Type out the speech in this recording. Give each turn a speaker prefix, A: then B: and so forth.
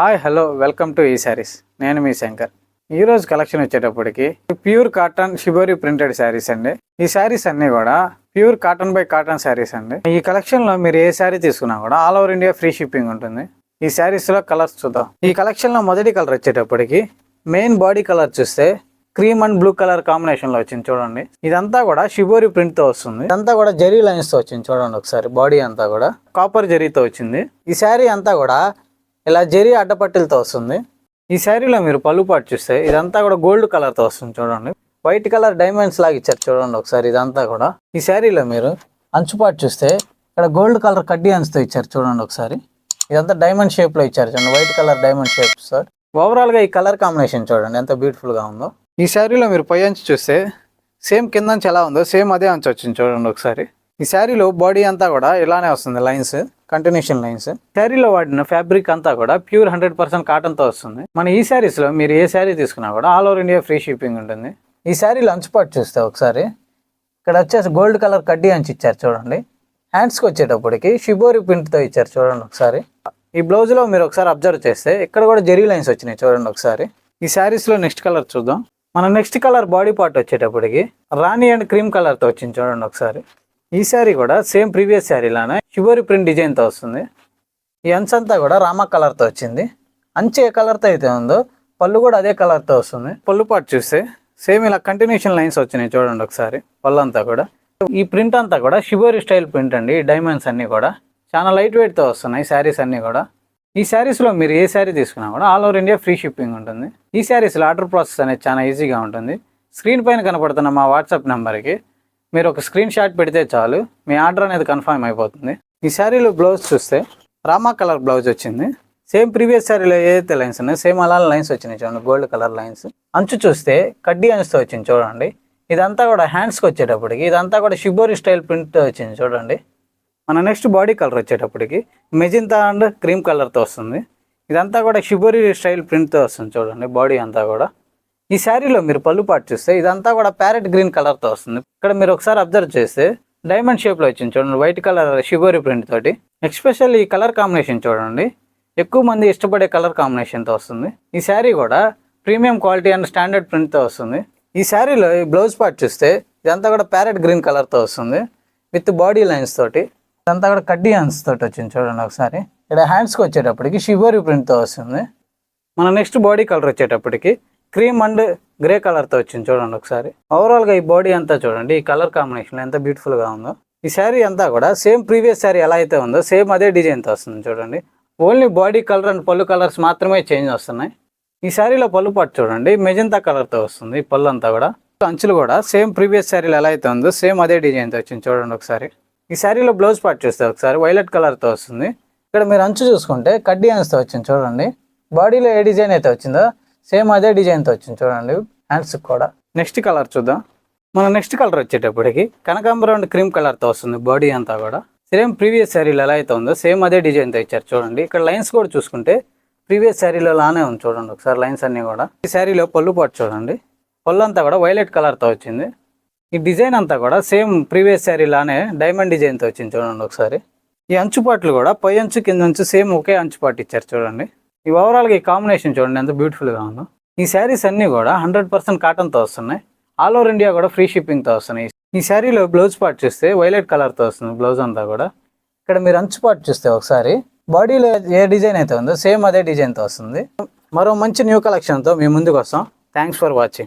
A: Hi hello welcome to ఈ శారీస్. నేను మీ శంకర్. ఈరోజు కలెక్షన్ వచ్చేటప్పటికి pure cotton shibori printed saris అండి. ఈ శారీస్ అన్నీ కూడా pure cotton by cotton saris అండి. ఈ కలెక్షన్లో మీరు ఏ శారీ తీసుకున్నా కూడా all over India free shipping ఉంటుంది. ఈ శారీస్లో కలర్స్ చూద్దాం. ఈ కలెక్షన్లో మొదటి కలర్ వచ్చేటప్పటికి మెయిన్ బాడీ కలర్ చూస్తే క్రీమ్ అండ్ బ్లూ కలర్ కాంబినేషన్లో వచ్చింది చూడండి. ఇదంతా కూడా షిబోరి ప్రింట్తో వస్తుంది. ఇదంతా కూడా జరీ లైన్స్తో వచ్చింది చూడండి. ఒకసారి బాడీ అంతా కూడా కాపర్ జరీతో వచ్చింది. ఈ శారీ అంతా కూడా ఇలా జరీ అడ్డపట్టిలతో వస్తుంది. ఈ శారీలో మీరు పళ్ళు పాటు చూస్తే ఇదంతా కూడా గోల్డ్ కలర్తో వస్తుంది చూడండి. వైట్ కలర్ డైమండ్స్ లాగా ఇచ్చారు చూడండి ఒకసారి. ఇదంతా కూడా ఈ శారీలో మీరు అంచుపాటు చూస్తే ఇక్కడ గోల్డ్ కలర్ కడ్డీ అంచుతో ఇచ్చారు చూడండి ఒకసారి. ఇదంతా డైమండ్ షేప్లో ఇచ్చారు చూడండి, white colour diamond shape sir. ఓవరాల్గా ఈ కలర్ కాంబినేషన్ చూడండి ఎంత బ్యూటిఫుల్గా ఉందో. ఈ శారీలో మీరు పై అంచు చూస్తే సేమ్ కింద అంచు ఎలా ఉందో సేమ్ అదే అంచు వచ్చింది చూడండి ఒకసారి. ఈ శారీలో బాడీ అంతా కూడా ఇలానే వస్తుంది, లైన్స్ కంటిన్యూషన్ లైన్స్. శారీలో వాడిన ఫ్యాబ్రిక్ అంతా కూడా ప్యూర్ 100% కాటన్తో వస్తుంది. మన ఈ శారీస్లో మీరు ఏ శారీ తీసుకున్నా కూడా all over India free shipping ఉంటుంది. ఈ శారీలో అంచుపాటు చూస్తే ఒకసారి ఇక్కడ వచ్చేసి గోల్డ్ కలర్ కడ్డీ అంచు ఇచ్చారు చూడండి. హ్యాండ్స్కి వచ్చేటప్పటికి షిబోరి ప్రింట్తో ఇచ్చారు చూడండి ఒకసారి. ఈ బ్లౌజ్లో మీరు ఒకసారి అబ్జర్వ్ చేస్తే ఇక్కడ కూడా జెరీ లైన్స్ వచ్చినాయి చూడండి ఒకసారి. ఈ శారీస్లో నెక్స్ట్ కలర్ చూద్దాం. మన నెక్స్ట్ కలర్ బాడీ పార్ట్ వచ్చేటప్పటికి రాణి అండ్ క్రీమ్ కలర్తో వచ్చింది చూడండి ఒకసారి. ఈ శారీ కూడా సేమ్ ప్రీవియస్ శారీలానే షిబోరి ప్రింట్ డిజైన్తో వస్తుంది. ఈ అంచు అంతా కూడా రామా కలర్తో వచ్చింది. అంచు ఏ కలర్తో అయితే ఉందో పళ్ళు కూడా అదే కలర్తో వస్తుంది. పళ్ళు పాటు చూస్తే సేమ్ ఇలా కంటిన్యూషన్ లైన్స్ వచ్చినాయి చూడండి ఒకసారి. పళ్ళు అంతా కూడా ఈ ప్రింట్ అంతా కూడా షిబోరి స్టైల్ ప్రింట్ అండి. ఈ డైమండ్స్ అన్నీ కూడా చాలా లైట్ వెయిట్తో వస్తున్నాయి శారీస్ అన్నీ కూడా. ఈ శారీస్లో మీరు ఏ శారీ తీసుకున్నా కూడా all over India free shipping ఉంటుంది. ఈ శారీస్లో ఆర్డర్ ప్రాసెస్ అనేది చాలా ఈజీగా ఉంటుంది. స్క్రీన్ పైన కనపడుతున్న మా వాట్సాప్ నెంబర్కి మీరు ఒక స్క్రీన్ షాట్ పెడితే చాలు, మీ ఆర్డర్ అనేది కన్ఫర్మ్ అయిపోతుంది. ఈ శారీలో బ్లౌజ్ చూస్తే రామా కలర్ బ్లౌజ్ వచ్చింది. సేమ్ ప్రీవియస్ శారీలో ఏదైతే లైన్స్ ఉన్నాయో సేమ్ అలా లైన్స్ వచ్చినాయి చూడండి, గోల్డ్ కలర్ లైన్స్. అంచు చూస్తే కడ్డీ అంచుతో వచ్చింది చూడండి. ఇదంతా కూడా హ్యాండ్స్కి వచ్చేటప్పటికి ఇదంతా కూడా షిబోరి స్టైల్ ప్రింట్తో వచ్చింది చూడండి. మన నెక్స్ట్ బాడీ కలర్ వచ్చేటప్పటికి మెజింతా అండ్ క్రీమ్ కలర్తో వస్తుంది. ఇదంతా కూడా షిబోరి స్టైల్ ప్రింట్తో వస్తుంది చూడండి బాడీ అంతా కూడా. ఈ శారీలో మీరు పళ్ళు పాటు చూస్తే ఇదంతా కూడా ప్యారెట్ గ్రీన్ కలర్తో వస్తుంది. ఇక్కడ మీరు ఒకసారి అబ్జర్వ్ చేస్తే డైమండ్ షేప్లో వచ్చింది చూడండి, వైట్ కలర్ షిబోరి ప్రింట్ తోటి. ఎక్స్పెషల్ ఈ కలర్ కాంబినేషన్ చూడండి, ఎక్కువ మంది ఇష్టపడే కలర్ కాంబినేషన్తో వస్తుంది. ఈ శారీ కూడా ప్రీమియం క్వాలిటీ అండ్ స్టాండర్డ్ ప్రింట్తో వస్తుంది. ఈ శారీలో ఈ బ్లౌజ్ పార్ట్ చూస్తే ఇదంతా కూడా ప్యారెట్ గ్రీన్ కలర్తో వస్తుంది విత్ బాడీ లైన్స్ తోటి. ఇదంతా కూడా కడ్డీ హ్యాండ్స్ తోటి వచ్చింది చూడండి ఒకసారి. ఇక్కడ హ్యాండ్స్కి వచ్చేటప్పటికి షిబోరి ప్రింట్తో వస్తుంది. మన నెక్స్ట్ బాడీ కలర్ వచ్చేటప్పటికి క్రీమ్ అండ్ గ్రే కలర్తో వచ్చింది చూడండి ఒకసారి. ఓవరాల్గా ఈ బాడీ అంతా చూడండి ఈ కలర్ కాంబినేషన్ ఎంత బ్యూటిఫుల్గా ఉందో. ఈ శారీ అంతా కూడా సేమ్ ప్రీవియస్ శారీ ఎలా అయితే ఉందో సేమ్ అదే డిజైన్తో వస్తుంది చూడండి. ఓన్లీ బాడీ కలర్ అండ్ పళ్ళు కలర్స్ మాత్రమే చేంజ్ వస్తున్నాయి. ఈ శారీలో పళ్ళు పాటు చూడండి మెజంతా కలర్తో వస్తుంది. పళ్ళు అంతా కూడా అంచులు కూడా సేమ్ ప్రీవియస్ శారీలో ఎలా అయితే ఉందో సేమ్ అదే డిజైన్తో వచ్చింది చూడండి ఒకసారి. ఈ శారీలో బ్లౌజ్ పాటు చూస్తే ఒకసారి వైలెట్ కలర్తో వస్తుంది. ఇక్కడ మీరు అంచు చూసుకుంటే కడ్డీ అంచుతో వచ్చింది చూడండి. బాడీలో ఏ డిజైన్ అయితే వచ్చిందో సేమ్ అదే డిజైన్తో వచ్చింది చూడండి హ్యాండ్స్కి కూడా. నెక్స్ట్ కలర్ చూద్దాం. మన నెక్స్ట్ కలర్ వచ్చేటప్పటికి కనకాంబరం అండ్ క్రీమ్ కలర్తో వస్తుంది బాడీ అంతా కూడా. సేమ్ ప్రీవియస్ శారీలో ఎలా అయితే ఉందో సేమ్ అదే డిజైన్తో ఇచ్చారు చూడండి. ఇక్కడ లైన్స్ కూడా చూసుకుంటే ప్రీవియస్ శారీలో లానే ఉంది చూడండి ఒకసారి లైన్స్ అన్నీ కూడా. ఈ శారీలో పళ్ళు పాటు చూడండి, పళ్ళు అంతా కూడా వైలెట్ కలర్తో వచ్చింది. ఈ డిజైన్ అంతా కూడా సేమ్ ప్రీవియస్ శారీ లానే డైమండ్ డిజైన్తో వచ్చింది చూడండి ఒకసారి. ఈ అంచుపాట్లు కూడా పై అంచు కింద అంచు సేమ్ ఒకే అంచుపాటు ఇచ్చారు చూడండి. ఈ ఓవరాల్గా ఈ కాంబినేషన్ చూడండి ఎంత బ్యూటిఫుల్గా ఉందో. ఈ శారీస్ అన్నీ కూడా 100% కాటన్తో వస్తున్నాయి. ఆల్ ఓవర్ ఇండియా కూడా ఫ్రీ షిప్పింగ్తో వస్తున్నాయి. ఈ శారీలో బ్లౌజ్ పార్ట్ చూస్తే వైలెట్ కలర్తో వస్తుంది బ్లౌజ్ అంతా కూడా. ఇక్కడ మీరు అంచు పార్ట్ చూస్తే ఒకసారి బాడీలో ఏ డిజైన్ అయితే ఉందో సేమ్ అదే డిజైన్తో వస్తుంది. మరో మంచి న్యూ కలెక్షన్తో మీ ముందుకు వస్తాం. Thanks for watching.